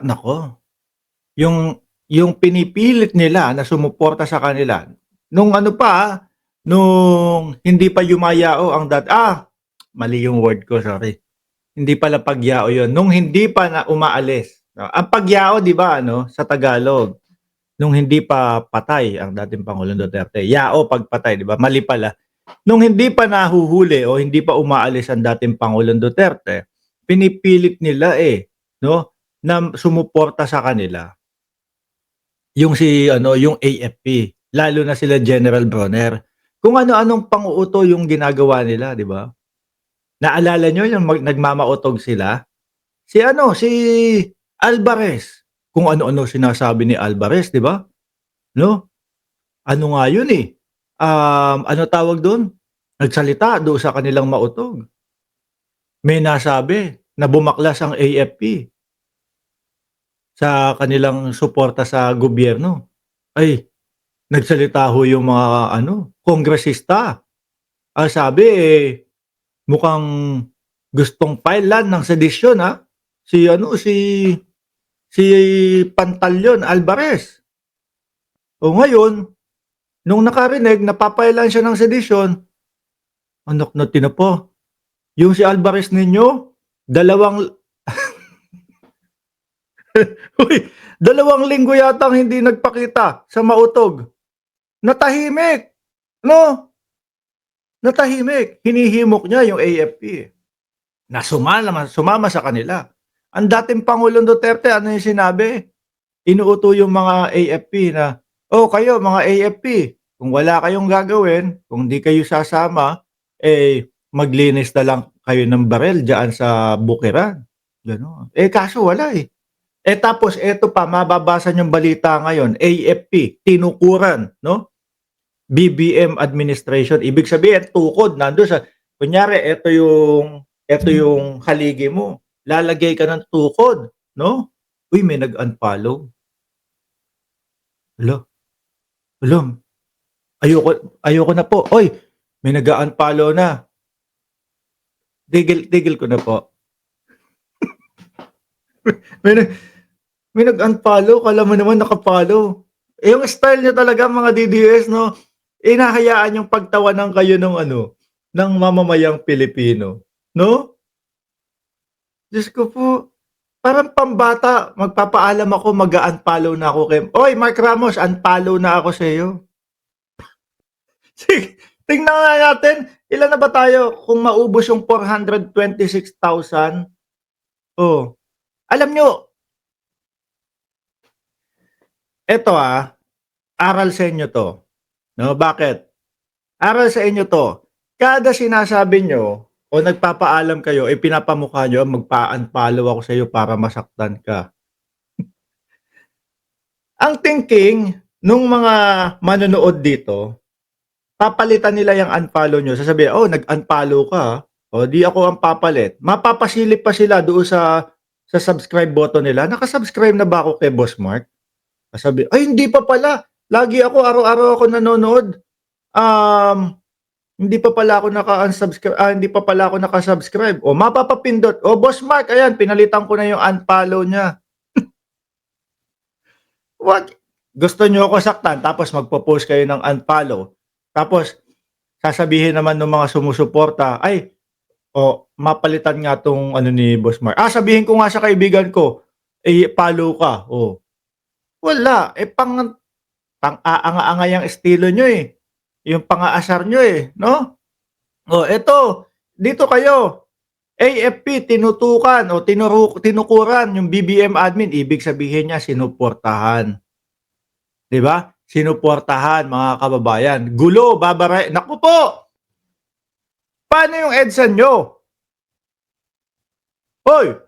Naku, yung pinipilit nila na sumuporta sa kanila nung ano pa, nung hindi pa yumayao ang mali yung word ko, sorry. Hindi pala pagyao yun, nung hindi pa na umaalis. Ang pagyao 'di ba ano, sa Tagalog, nung hindi pa patay ang dating Pangulong Duterte. Yao 'pag patay 'di ba, mali pala. Nung hindi pa nahuhuli o hindi pa umaalis ang dating Pangulong Duterte, pinipilit nila, 'no, na sumuporta sa kanila yung si ano, yung AFP, lalo na sila General Bronner. Kung ano-anong pang-uuto yung ginagawa nila, 'di ba? Naalala niyo yung nagmamautog sila? Si ano, si Alvarez, kung ano-ano sinasabi ni Alvarez, 'di ba? 'No? Ano nga yun, ano tawag dun? Nagsalita doon sa kanilang mautog. May nasabi na bumaklas ang AFP sa kanilang suporta sa gobyerno. Ay, nagsalita ho yung mga ano, kongresista. Ang sabi, mukhang gustong filelan ng sedisyon, si ano, si Pantaleon Alvarez. O ngayon, nung nakarinig na pa-filelan siya ng sedisyon, anak na tinapa, yung si Alvarez ninyo, dalawang uy, 2 linggo yatang hindi nagpakita sa mautog. Natahimik, 'no? Natahimik. Hinihimok niya yung AFP, na sumama sa kanila. Ang dating Pangulong Duterte ano yung sinabi? Inuuto yung mga AFP na, "Oh, kayo mga AFP, kung wala kayong gagawin, kung di kayo sasama, maglinis na lang kayo ng barel diyaan sa Bukirang." Gano'n. Kaso wala, tapos eto pa, mababasa niyong balita ngayon, AFP tinukuran 'no, BBM administration. Ibig sabihin tukod nandun sa kunyari eto yung haligi mo, lalagay ka ng tukod 'no? Uy, may nag-unfollow. Hala, hala, ayoko ayoko na po. Uy, may nag-a-unfollow na. Tigil ko na po. May nag may nag-unfollow, akala mo naman naka-follow. Yung style niyo talaga mga DDS 'no, hinahayaan yung pagtawanan kayo nung ano, ng mamamayang Pilipino, 'no? Diyos ko po, parang pambata, magpapaalam ako, mag-a-unfollow na ako kay "Oy Mark Ramos, unfollow na ako sa'yo." Sige, tingnan nga natin, ilan na ba tayo kung maubos yung 426,000. Oh, alam niyo, eto, aral sa inyo 'to, 'no, bakit? Aral sa inyo 'to, kada sinasabi niyo o nagpapaalam kayo, pinapamukha niyo, "Magpa-unfollow ako sa'yo para masaktan ka." Ang thinking nung mga manonood dito, papalitan nila yung unfollow niyo, sasabihin, "Oh, nag-unfollow ka, oh, 'di ako ang papalit." Mapapasilip pa sila doon sa subscribe button nila, "Naka-subscribe na ba ako kay Boss Mark?" Sasabihin, "Ay hindi pa pala, lagi ako araw-araw ako nanonood. Um, Hindi pa pala ako hindi pa pala ako naka-subscribe." O mapapapindot, "Oh, Boss Mark, ayan pinalitan ko na yung unfollow niya." Wag gusto niyo ako saktan tapos magpo-post kayo ng unfollow, tapos sasabihin naman nung mga sumusuporta, "Ay, mapalitan nga 'tong ano ni Boss Mark." Sabihin ko nga sa kaibigan ko, follow ka." Oh, wala, pang-aanga-anga yang estilo niyo, yung pang-aasar niyo, 'no? Oh, eto, dito kayo, AFP tinutukan o tinukuran yung BBM admin, ibig sabihin niya sinuportahan, 'di ba? Sinuportahan mga kababayan. Gulo, naku po! Paano yung EDSA niyo? Hoy,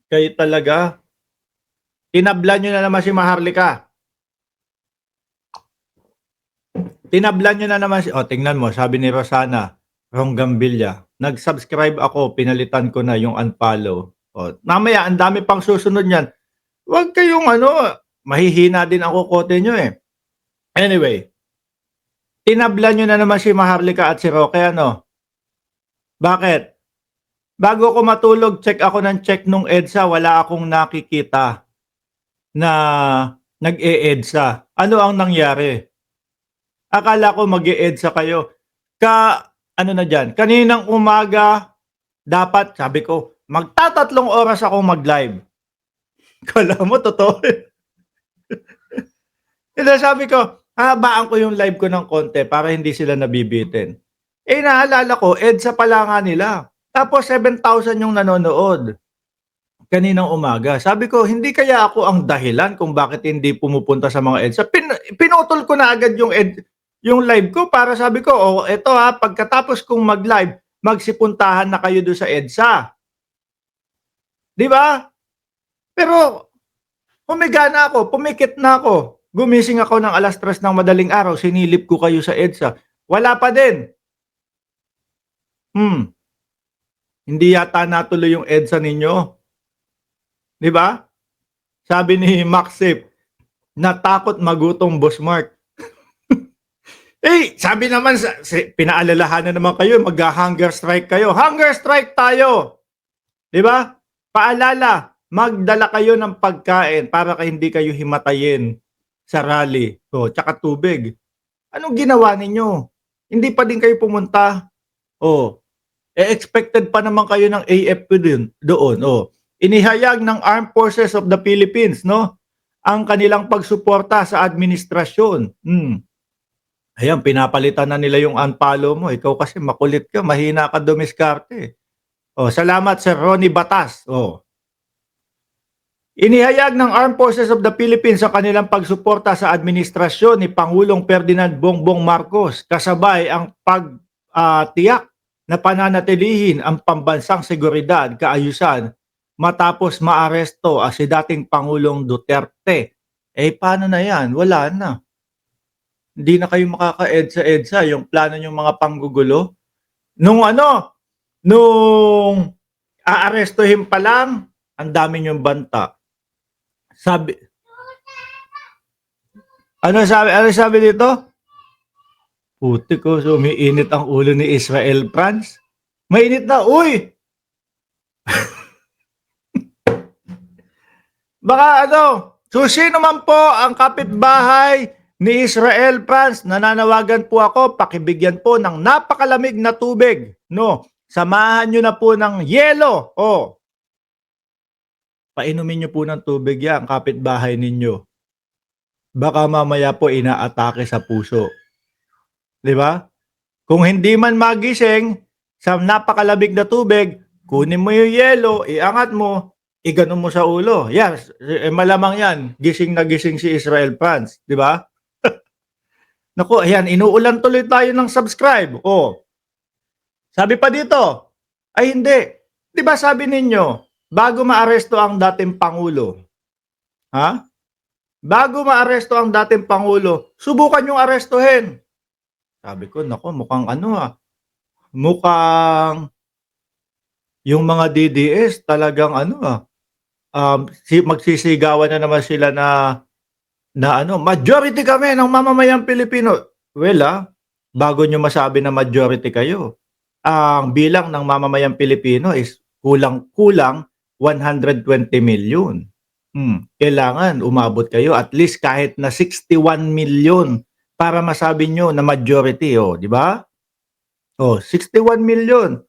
kayo talaga, tinablan niyo na naman si Maharlika. Tinablan niyo na naman tingnan mo, sabi ni Rosana Ronggambilla, "Nag-subscribe ako, pinalitan ko na yung unfollow." Mamaya ang dami pang susunod niyan. Huwag kayong ano, mahihina din ang kokote niyo, Anyway, tinablan niyo na naman si Maharlika at si Roque ano? Bakit? Bago ako matulog, check ako ng check nung EDSA, wala akong nakikita na nag-e-EDSA. Ano ang nangyari? Akala ko mag-e-EDSA kayo. Ano na diyan, kaninang umaga dapat sabi ko, magtatatlong oras akong mag-live. Akala mo totoo? Hindi, sabi ko, hahabaan ko yung live ko ng konti para hindi sila nabibitin. Eh, naalala ko, EDSA pala nga nila. Tapos 7,000 yung nanonood kaninang umaga. Sabi ko, hindi kaya ako ang dahilan kung bakit hindi pumupunta sa mga EDSA. Pinutol ko na agad yung live ko para sabi ko, oh, eto ha, pagkatapos kong mag-live, magsipuntahan na kayo doon sa EDSA. Di ba? Pero humiga na ako, pumikit na ako. Gumising ako ng 3:00 ng madaling araw, sinilip ko kayo sa EDSA. Wala pa din. Hindi yata natuloy yung EDSA ninyo. Di ba? Sabi ni Maxip, natakot magutom, Boss Mark. Eh, sabi naman, pinaalalahanan naman kayo, mag-hunger strike kayo. Hunger strike tayo! Di ba? Paalala, magdala kayo ng pagkain para hindi kayo himatayin sa rally. O, tsaka tubig. Anong ginawa ninyo? Hindi pa din kayo pumunta. O, expected pa naman kayo ng AFP doon. O, inihayag ng Armed Forces of the Philippines, no? Ang kanilang pagsuporta sa administrasyon. Ayan, pinapalitan na nila yung unfollow mo. Ikaw kasi makulit ka, mahina ka dumiskarte. Oh, salamat Sir Ronnie Batas. Oh. Inihayag ng Armed Forces of the Philippines ang kanilang pagsuporta sa administrasyon ni Pangulong Ferdinand Bongbong Marcos kasabay ang pagtiyak na pananatilihin ang pambansang seguridad, kaayusan matapos maaresto si dating Pangulong Duterte. Eh paano na yan? Wala na. Hindi na kayo makaka-EDSA-EDSA, yung plano yung mga panggugulo. Nung aarestuhin pa lang, ang dami yung banta. Ano sabi dito? Puti ko, umiinit ang ulo ni Israel France. Mainit na, uy! Baka sino man po ang kapitbahay ni Israel France, nananawagan po ako, pakibigyan po ng napakalamig na tubig. No, samahan nyo na po ng yelo. Oh. Painumin nyo po ng tubig yan, kapitbahay ninyo. Baka mamaya po inaatake sa puso. Di ba? Kung hindi man magising sa napakalamig na tubig, kunin mo yung yelo, iangat mo, iganon mo sa ulo. Yes, malamang yan. Gising na gising si Israel France. Di ba? Naku, ayan, inuulan tuloy tayo ng subscribe. Oh. Sabi pa dito, ay hindi. Di ba sabi ninyo, bago maaresto ang dating Pangulo, ha? Bago maaresto ang dating Pangulo, subukan yung arestuhin. Sabi ko, naku, mukhang mukhang yung mga DDS talagang magsisigawan na naman sila na majority kami ng mamamayang Pilipino. Well, bago nyo masabi na majority kayo, ang bilang ng mamamayang Pilipino is kulang-kulang 120 million. Kailangan umabot kayo at least kahit na 61 million para masabi nyo na majority, di ba? 61 million.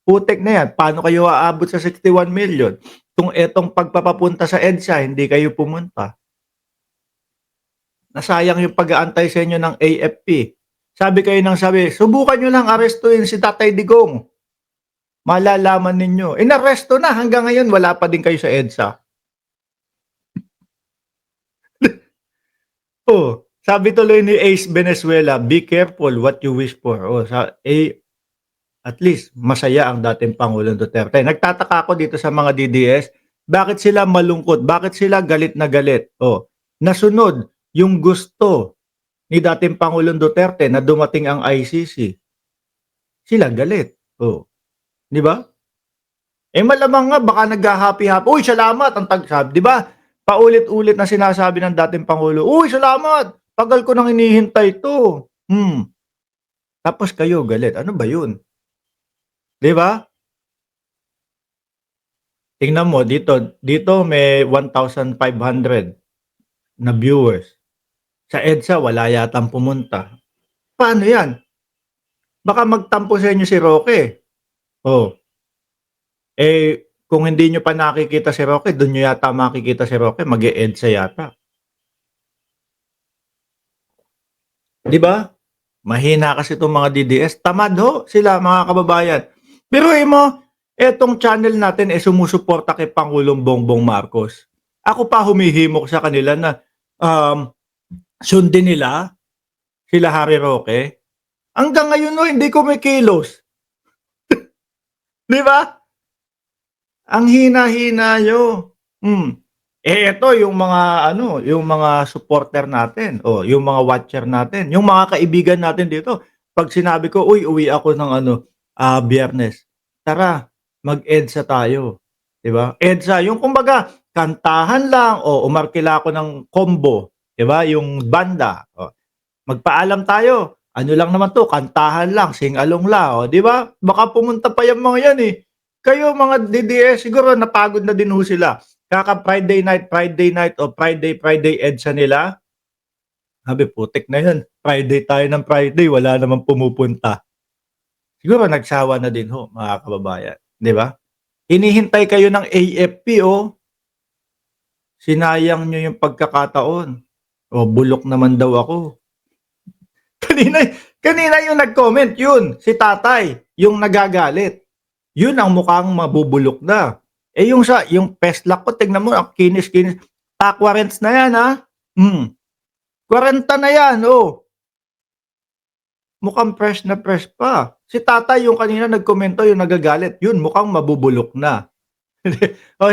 Putek na yan. Paano kayo aabot sa 61 million? Kung etong pagpapapunta sa EDSA, hindi kayo pumunta. Nasayang yung pag-aantay sa inyo ng AFP. Sabi kayo nang sabi, subukan nyo lang arestuin si Tatay Digong. Malalaman ninyo. Inaresto na, hanggang ngayon wala pa din kayo sa EDSA. Sabi tuloy ni Ace Venezuela, be careful what you wish for. At least masaya ang dating Pangulong Duterte. Nagtataka ako dito sa mga DDS, bakit sila malungkot? Bakit sila galit na galit? Nasunod yung gusto ni dating Pangulong Duterte na dumating ang ICC. Sila galit. Di ba? Malamang nga baka naghahappy-happy. Uy, salamat ang tagsabi. Di ba? Paulit-ulit na sinasabi ng dating Pangulo, uy, salamat! Tagal ko nang hinihintay to. Tapos kayo galit. Ano ba yun? Di ba? tingnan mo dito may 1,500 na viewers. Sa EDSA wala yatang pumunta. Paano 'yan? Baka magtampo sa inyo si Roque. Oh, kung hindi niyo pa nakikita si Roque, dun niyo yata makikita si Roque, mag-e-EDSA yata. 'Di ba? Mahina kasi itong mga DDS. Tamad ho sila mga kababayan. Biruin mo, etong channel natin sumusuporta kay Pangulong Bongbong Marcos. Ako pa humihimok sa kanila na um, sundin nila sila Harry Roque. Hanggang ngayon no, hindi kumikilos. 'Di ba? Ang hina-hina niyo. Hmm. Eto yung mga ano, yung mga supporter natin o yung mga watcher natin, yung mga kaibigan natin dito. 'Pag sinabi ko, "Uy, uwi ako ng ano, Biyernes." Tara, mag-EDSA tayo, 'di ba? EDSA yung kumbaga kantahan lang o umarkila ako ng combo, 'di ba, yung banda, oh. Magpaalam tayo, ano lang naman 'to, kantahan lang, sing-along lang, oh, 'di ba? Baka pumunta pa yang mga yan, eh. Kayo mga DDS siguro napagod na din ho sila. Friday night o Friday EDSA nila, sabi, "Putik na 'yan, Friday tayo ng Friday wala namang pumupunta." Siguro nagsawa na din ho mga kababayan, 'di ba? Hinihintay kayo ng AFP, oh, sinayang niyo yung pagkakataon. Oh, bulok naman daw ako. Kanina kanina yung nag-comment yun, si tatay, yung nagagalit. Yun ang mukhang mabubulok na. Yung Peslak ko tignan mo ang kinis-kinis. Aquarents na yan, ha. 40 na yan, oh. Mukhang fresh pa. Si tatay yung kanina nagkomento yung nagagalit, yun mukhang mabubulok na. Oh,